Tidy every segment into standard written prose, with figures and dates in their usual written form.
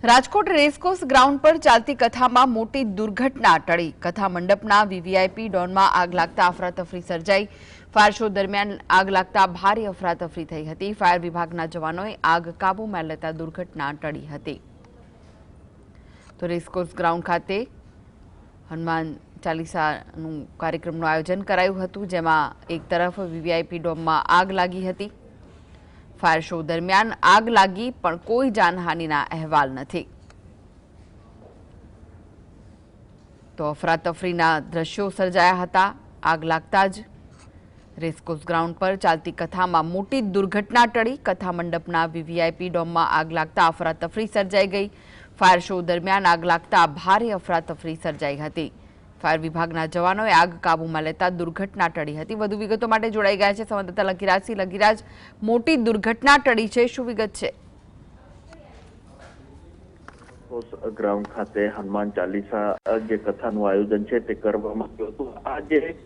Rajkot racecourse ground પર ચાલતી કથામાં મોટી દુર્ઘટના ટળી। કથા મંડપના વીવીઆઈપી ડોનમાં આગ લાગતા અફરાતફરી સર્જાઈ। ફાયર શો દરમિયાન આગ લાગતા ભારે અફરાતફરી થઈ હતી। ફાયર વિભાગના જવાનોએ આગ કાબૂમાં લેતા દુર્ઘટના ટળી હતી। તો રેસકોર્સ ગ્રાઉન્ડ ખાતે હનુમાન ચાલીસાનું કાર્યક્રમનું આયોજન કરાયું હતું, જેમાં એક તરફ વીવીઆઈપી ડોમમાં આગ લાગી હતી। ફાયર શો દરમિયાન આગ લાગી પણ કોઈ જાનહાનિના અહેવાલ નથી। તો અફરાતફરીના દ્રશ્યો સર્જાયા હતા। આગ લાગતા જ રેસકોર્સ ગ્રાઉન્ડ પર ચાલતી કથામાં મોટી દુર્ઘટના ટળી। કથા મંડપના વીવીઆઈપી ડોમમાં આગ લાગતા અફરાતફરી સર્જાઈ ગઈ। ફાયર શો દરમિયાન આગ લાગતા ભારે અફરાતફરી સર્જાઈ હતી। ફાયર વિભાગના જવાનોએ આગ કાબૂમાં લેતા દુર્ઘટના ટળી હતી। વધુ વિગતો માટે જોડાઈ ગયા છે સંવાદદાતા લકીરાજસિંહ। લકીરાજ, મોટી દુર્ઘટના ટળી છે, શું વિગત છે? ગ્રાઉન્ડ ખાતે હનુમાન ચાલીસા જે કથાનું આયોજન છે તે કરવામાં આવ્યું હતું। આ જે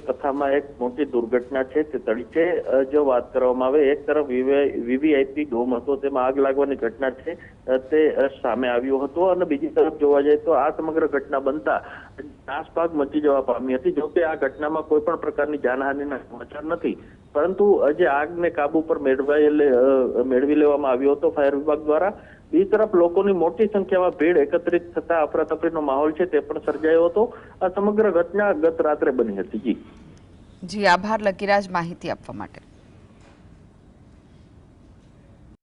કથામાં એક મોટી દુર્ઘટના છે તે ટળી છે। જો વાત કરવામાં આવે, એક તરફ વીવીઆઈપી ડોમ હતો, તેમાં આગ લાગવાની ઘટના છે તે સામે આવ્યો હતો, અને બીજી તરફ જોવા જાય તો આ સમગ્ર ઘટના બનતા નાસભાગ મચી જવા પામી હતી। જોકે આ ઘટનામાં કોઈ પણ પ્રકારની જાનહાનિના સમાચાર નથી, પરંતુ જે આગને કાબુ પર મેળવી લેવામાં આવ્યો હતો ફાયર વિભાગ દ્વારા। બીજી તરફ લોકોની મોટી સંખ્યામાં ભીડ એકત્રિત થતા અફરાતફરીનો માહોલ છે તે પણ સર્જાયો હતો। આ સમગ્ર ઘટના ગત રાત્રે બની હતી। જી આભાર લકીરાજ માહિતી આપવા માટે।